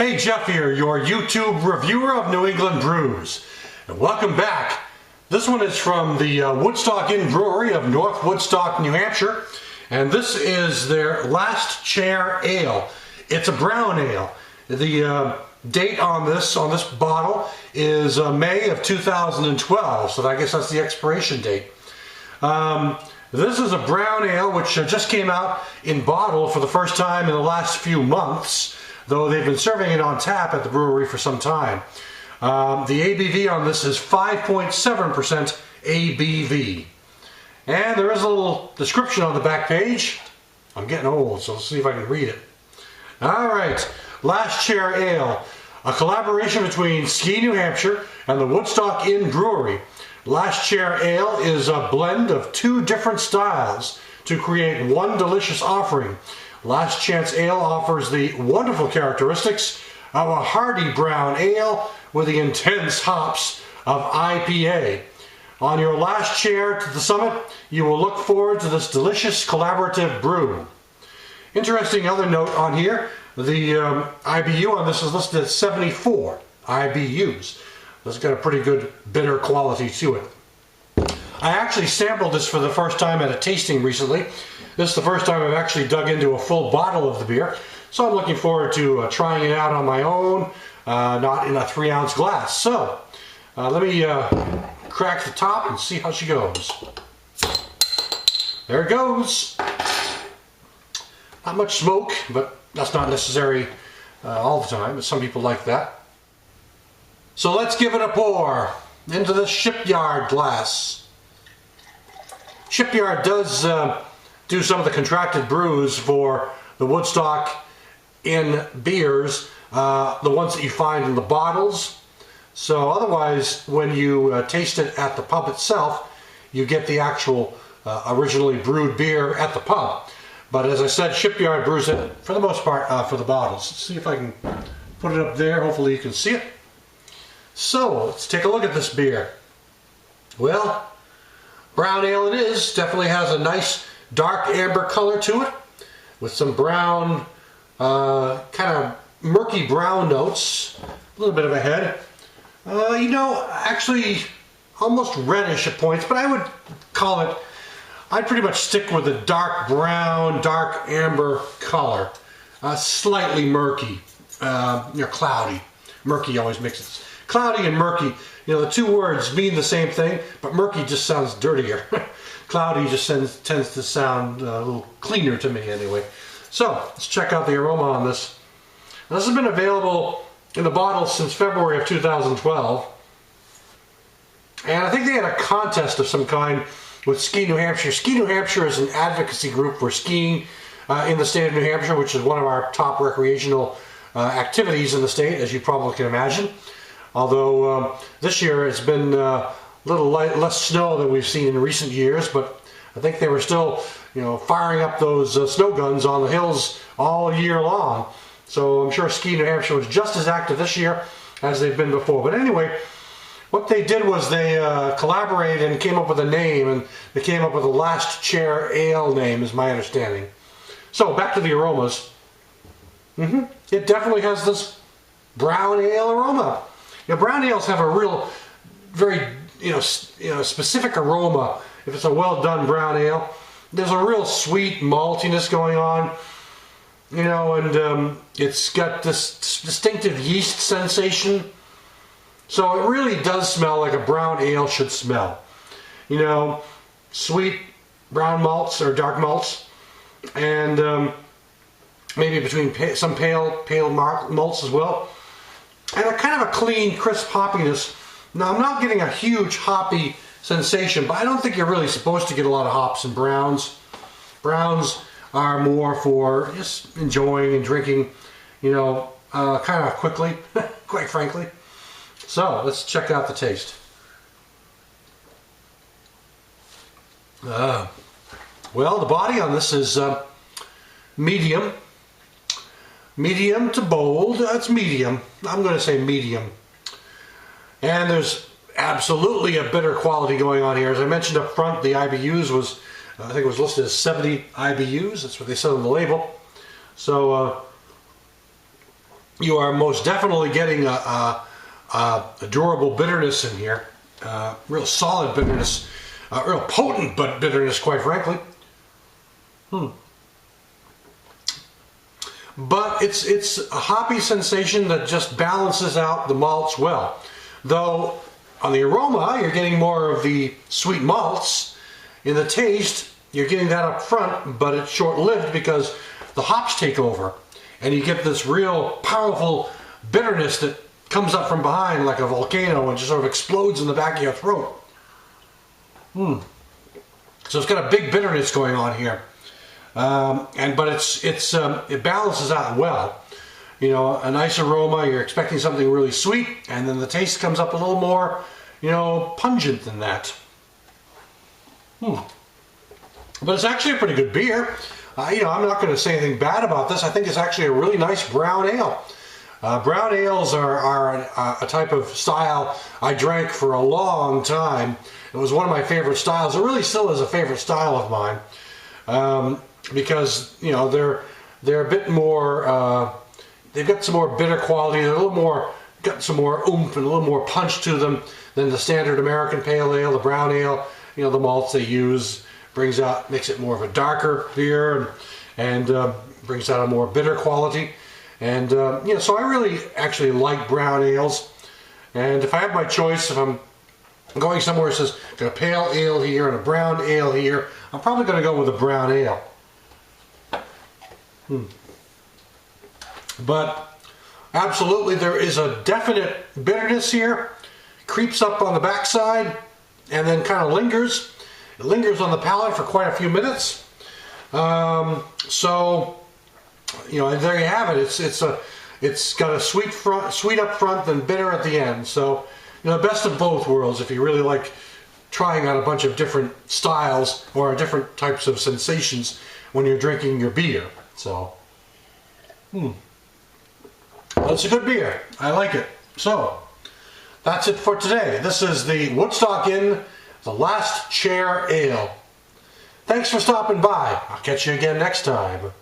Hey, Jeff here, your YouTube reviewer of New England brews. And welcome back. This one is from the Woodstock Inn Brewery of North Woodstock, New Hampshire. And this is their Last Chair Ale. It's a brown ale. The date on this bottle is May of 2012, so I guess that's the expiration date. This is a brown ale which just came out in bottle for the first time in the last few months, though they've been serving it on tap at the brewery for some time. The ABV on this is 5.7% ABV. And there is a little description on the back page. I'm getting old, so let's see if I can read it. Alright, Last Chair Ale, a collaboration between Ski, New Hampshire and the Woodstock Inn Brewery. Last Chair Ale is a blend of two different styles to create one delicious offering. Last Chance Ale offers the wonderful characteristics of a hearty brown ale with the intense hops of IPA. On your last chair to the summit, you will look forward to this delicious collaborative brew. Interesting other note on here, the IBU on this is listed at 74 IBUs. This has got a pretty good bitter quality to it. I actually sampled this for the first time at a tasting recently. This is the first time I've actually dug into a full bottle of the beer, so I'm looking forward to trying it out on my own, not in a 3-ounce glass. So, let me crack the top and see how she goes. There it goes. Not much smoke, but that's not necessary all the time, but some people like that. So let's give it a pour into the Shipyard glass. Shipyard does do some of the contracted brews for the Woodstock Inn beers, the ones that you find in the bottles. So otherwise, when you taste it at the pub itself, you get the actual originally brewed beer at the pub. But as I said, Shipyard brews it for the most part for the bottles. Let's see if I can put it up there. Hopefully you can see it. So let's take a look at this beer. Well, brown ale it is. Definitely has a nice dark amber color to it with some brown, kind of murky brown notes. A little bit of a head. Actually almost reddish at points, but I would call it, I'd pretty much stick with a dark brown, dark amber color. Slightly murky, cloudy. Murky always mixes. Cloudy and murky, the two words mean the same thing, but murky just sounds dirtier. Cloudy just tends to sound a little cleaner to me anyway. So, let's check out the aroma on this. This has been available in the bottle since February of 2012. And I think they had a contest of some kind with Ski, New Hampshire. Ski, New Hampshire is an advocacy group for skiing in the state of New Hampshire, which is one of our top recreational activities in the state, as you probably can imagine. Although this year it's been a little less snow than we've seen in recent years, but I think they were still, firing up those snow guns on the hills all year long. So I'm sure Ski, New Hampshire was just as active this year as they've been before. But anyway, what they did was they collaborated and came up with a name, and they came up with a Last Chair Ale name, is my understanding. So back to the aromas. It definitely has this brown ale aroma. Brown ales have a real, very, specific aroma. If it's a well done brown ale, there's a real sweet maltiness going on, and it's got this distinctive yeast sensation. So it really does smell like a brown ale should smell. Sweet brown malts or dark malts, and maybe between some pale malts as well. And a kind of a clean, crisp hoppiness. Now, I'm not getting a huge hoppy sensation, but I don't think you're really supposed to get a lot of hops in browns. Browns are more for just enjoying and drinking, kind of quickly, quite frankly. So, let's check out the taste. Well, the body on this is medium. Medium to bold. That's medium. I'm going to say medium. And there's absolutely a bitter quality going on here. As I mentioned up front, the IBUs was, I think it was listed as 70 IBUs. That's what they said on the label. So you are most definitely getting a durable bitterness in here. Real solid bitterness. Real potent but bitterness, quite frankly. But it's a hoppy sensation that just balances out the malts well. Though on the aroma, you're getting more of the sweet malts. In the taste, you're getting that up front, but it's short-lived because the hops take over. And you get this real powerful bitterness that comes up from behind like a volcano and just sort of explodes in the back of your throat. So it's got a big bitterness going on here. But it balances out well. You know, a nice aroma, you're expecting something really sweet, and then the taste comes up a little more, you know, pungent than that. But it's actually a pretty good beer. You know, I'm not going to say anything bad about this. I think it's actually a really nice brown ale. Brown ales are a type of style I drank for a long time. It was one of my favorite styles. It really still is a favorite style of mine. Because, you know, they're a bit more, they've got some more bitter quality. They're a little more, got some more oomph and a little more punch to them than the standard American pale ale, the brown ale. You know, the malts they use makes it more of a darker beer and brings out a more bitter quality. And, you know, so I really actually like brown ales. And if I have my choice, if I'm going somewhere that says, got a pale ale here and a brown ale here, I'm probably going to go with a brown ale. But absolutely, there is a definite bitterness here. Creeps up on the backside and then kind of lingers. It lingers on the palate for quite a few minutes. So, you know, there you have it. It's got a sweet up front, then bitter at the end. So, you know, best of both worlds if you really like trying out a bunch of different styles or different types of sensations when you're drinking your beer. So, well, it's a good beer. I like it. So, that's it for today. This is the Woodstock Inn, the Last Chair Ale. Thanks for stopping by. I'll catch you again next time.